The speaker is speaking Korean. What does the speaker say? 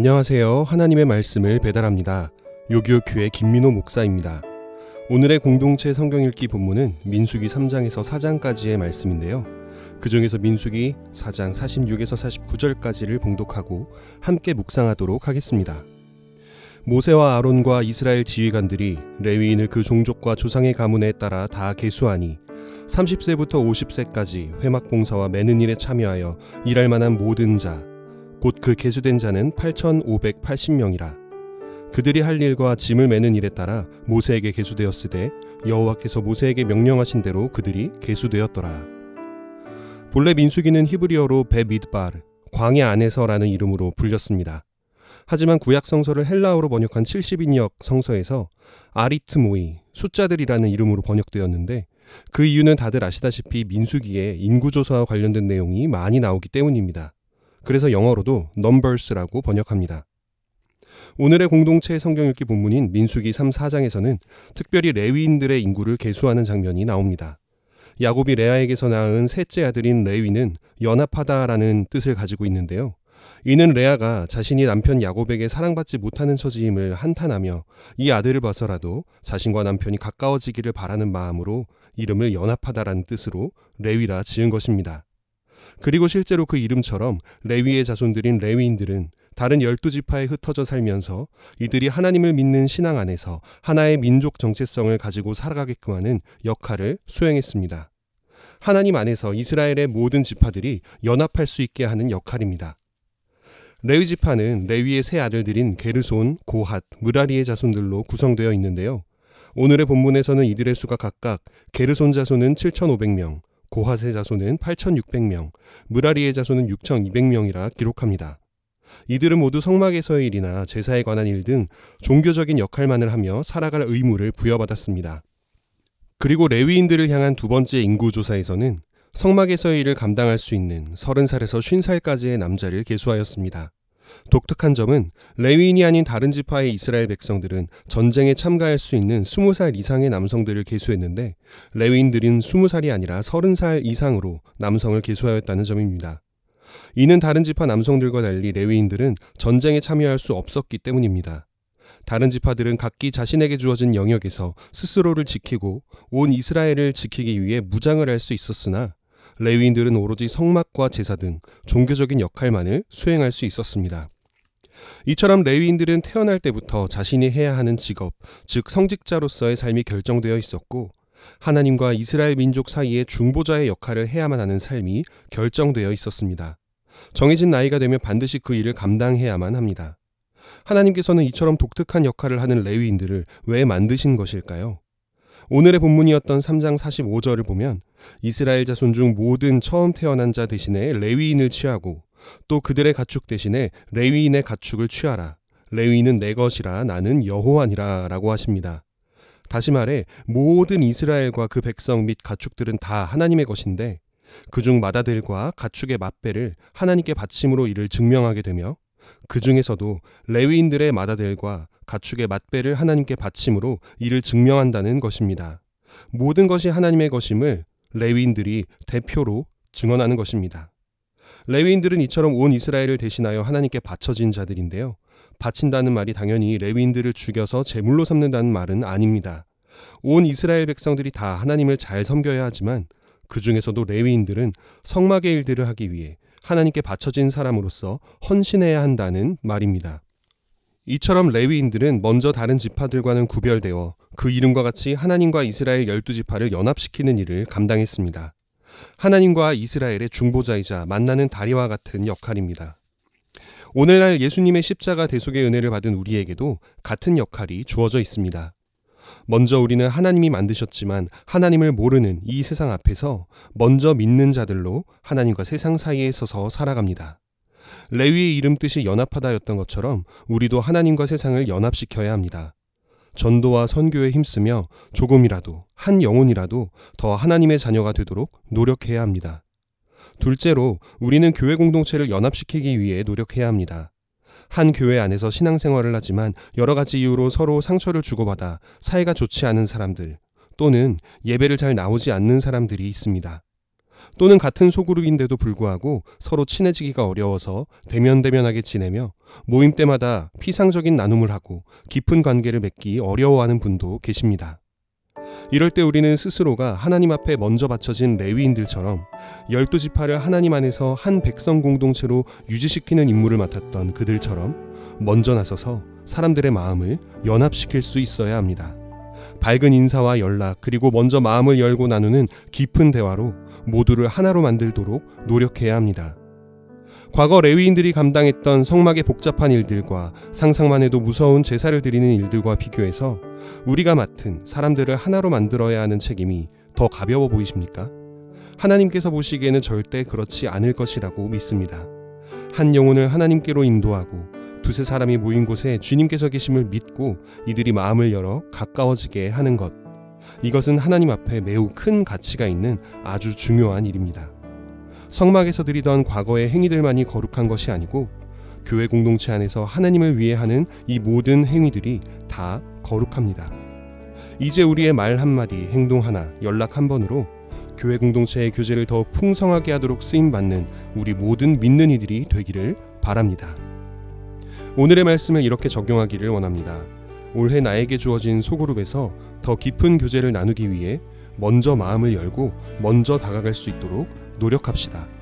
안녕하세요. 하나님의 말씀을 배달합니다. 요기요교회 김민호 목사입니다. 오늘의 공동체 성경 읽기 본문은 민수기 3장에서 4장까지의 말씀인데요. 그 중에서 민수기 4장 46에서 49절까지를 봉독하고 함께 묵상하도록 하겠습니다. 모세와 아론과 이스라엘 지휘관들이 레위인을 그 종족과 조상의 가문에 따라 다 계수하니 30세부터 50세까지 회막 봉사와 매는 일에 참여하여 일할 만한 모든 자 곧 그 계수된 자는 8,580명이라. 그들이 할 일과 짐을 매는 일에 따라 모세에게 계수되었으되 여호와께서 모세에게 명령하신 대로 그들이 계수되었더라. 본래 민수기는 히브리어로 베미드바르, 광야 안에서라는 이름으로 불렸습니다. 하지만 구약 성서를 헬라어로 번역한 70인역 성서에서 아리트모이, 숫자들이라는 이름으로 번역되었는데 그 이유는 다들 아시다시피 민수기에 인구조사와 관련된 내용이 많이 나오기 때문입니다. 그래서 영어로도 넘버스라고 번역합니다. 오늘의 공동체 성경 읽기 본문인 민수기 3, 4장에서는 특별히 레위인들의 인구를 계수하는 장면이 나옵니다. 야곱이 레아에게서 낳은 셋째 아들인 레위는 연합하다라는 뜻을 가지고 있는데요. 이는 레아가 자신이 남편 야곱에게 사랑받지 못하는 처지임을 한탄하며 이 아들을 봐서라도 자신과 남편이 가까워지기를 바라는 마음으로 이름을 연합하다라는 뜻으로 레위라 지은 것입니다. 그리고 실제로 그 이름처럼 레위의 자손들인 레위인들은 다른 12지파에 흩어져 살면서 이들이 하나님을 믿는 신앙 안에서 하나의 민족 정체성을 가지고 살아가게끔 하는 역할을 수행했습니다. 하나님 안에서 이스라엘의 모든 지파들이 연합할 수 있게 하는 역할입니다. 레위 지파는 레위의 세 아들들인 게르손, 고핫, 므라리의 자손들로 구성되어 있는데요. 오늘의 본문에서는 이들의 수가 각각 게르손 자손은 7,500명, 고핫의 자손은 8,600명, 므라리의 자손은 6,200명이라 기록합니다. 이들은 모두 성막에서의 일이나 제사에 관한 일 등 종교적인 역할만을 하며 살아갈 의무를 부여받았습니다. 그리고 레위인들을 향한 두 번째 인구조사에서는 성막에서의 일을 감당할 수 있는 30살에서 50살까지의 남자를 계수하였습니다. 독특한 점은 레위인이 아닌 다른 지파의 이스라엘 백성들은 전쟁에 참가할 수 있는 20살 이상의 남성들을 계수했는데 레위인들은 20살이 아니라 30살 이상으로 남성을 계수하였다는 점입니다. 이는 다른 지파 남성들과 달리 레위인들은 전쟁에 참여할 수 없었기 때문입니다. 다른 지파들은 각기 자신에게 주어진 영역에서 스스로를 지키고 온 이스라엘을 지키기 위해 무장을 할 수 있었으나 레위인들은 오로지 성막과 제사 등 종교적인 역할만을 수행할 수 있었습니다. 이처럼 레위인들은 태어날 때부터 자신이 해야 하는 직업, 즉 성직자로서의 삶이 결정되어 있었고 하나님과 이스라엘 민족 사이의 중보자의 역할을 해야만 하는 삶이 결정되어 있었습니다. 정해진 나이가 되면 반드시 그 일을 감당해야만 합니다. 하나님께서는 이처럼 독특한 역할을 하는 레위인들을 왜 만드신 것일까요? 오늘의 본문이었던 3장 45절을 보면 이스라엘 자손 중 모든 처음 태어난 자 대신에 레위인을 취하고 또 그들의 가축 대신에 레위인의 가축을 취하라. 레위인은 내 것이라 나는 여호와니라 라고 하십니다. 다시 말해 모든 이스라엘과 그 백성 및 가축들은 다 하나님의 것인데 그중 맏아들과 가축의 맏배를 하나님께 바침으로 이를 증명하게 되며 그 중에서도 레위인들의 맏아들과 가축의 맏배를 하나님께 바침으로 이를 증명한다는 것입니다. 모든 것이 하나님의 것임을 레위인들이 대표로 증언하는 것입니다. 레위인들은 이처럼 온 이스라엘을 대신하여 하나님께 바쳐진 자들인데요. 바친다는 말이 당연히 레위인들을 죽여서 제물로 삼는다는 말은 아닙니다. 온 이스라엘 백성들이 다 하나님을 잘 섬겨야 하지만 그 중에서도 레위인들은 성막의 일들을 하기 위해 하나님께 바쳐진 사람으로서 헌신해야 한다는 말입니다. 이처럼 레위인들은 먼저 다른 지파들과는 구별되어 그 이름과 같이 하나님과 이스라엘 12지파를 연합시키는 일을 감당했습니다. 하나님과 이스라엘의 중보자이자 만나는 다리와 같은 역할입니다. 오늘날 예수님의 십자가 대속의 은혜를 받은 우리에게도 같은 역할이 주어져 있습니다. 먼저 우리는 하나님이 만드셨지만 하나님을 모르는 이 세상 앞에서 먼저 믿는 자들로 하나님과 세상 사이에 서서 살아갑니다. 레위의 이름 뜻이 연합하다였던 것처럼 우리도 하나님과 세상을 연합시켜야 합니다. 전도와 선교에 힘쓰며 조금이라도 한 영혼이라도 더 하나님의 자녀가 되도록 노력해야 합니다. 둘째로 우리는 교회 공동체를 연합시키기 위해 노력해야 합니다. 한 교회 안에서 신앙생활을 하지만 여러 가지 이유로 서로 상처를 주고받아 사이가 좋지 않은 사람들 또는 예배를 잘 나오지 않는 사람들이 있습니다. 또는 같은 소그룹인데도 불구하고 서로 친해지기가 어려워서 대면대면하게 지내며 모임 때마다 피상적인 나눔을 하고 깊은 관계를 맺기 어려워하는 분도 계십니다. 이럴 때 우리는 스스로가 하나님 앞에 먼저 바쳐진 레위인들처럼 12지파를 하나님 안에서 한 백성 공동체로 유지시키는 임무를 맡았던 그들처럼 먼저 나서서 사람들의 마음을 연합시킬 수 있어야 합니다. 밝은 인사와 연락, 그리고 먼저 마음을 열고 나누는 깊은 대화로 모두를 하나로 만들도록 노력해야 합니다. 과거 레위인들이 감당했던 성막의 복잡한 일들과 상상만 해도 무서운 제사를 드리는 일들과 비교해서 우리가 맡은 사람들을 하나로 만들어야 하는 책임이 더 가벼워 보이십니까? 하나님께서 보시기에는 절대 그렇지 않을 것이라고 믿습니다. 한 영혼을 하나님께로 인도하고 두세 사람이 모인 곳에 주님께서 계심을 믿고 이들이 마음을 열어 가까워지게 하는 것. 이것은 하나님 앞에 매우 큰 가치가 있는 아주 중요한 일입니다. 성막에서 드리던 과거의 행위들만이 거룩한 것이 아니고 교회 공동체 안에서 하나님을 위해 하는 이 모든 행위들이 다 거룩합니다. 이제 우리의 말 한마디, 행동 하나, 연락 한 번으로 교회 공동체의 교제를 더 풍성하게 하도록 쓰임받는 우리 모든 믿는 이들이 되기를 바랍니다. 오늘의 말씀을 이렇게 적용하기를 원합니다. 올해 나에게 주어진 소그룹에서 더 깊은 교제를 나누기 위해 먼저 마음을 열고 먼저 다가갈 수 있도록 노력합시다.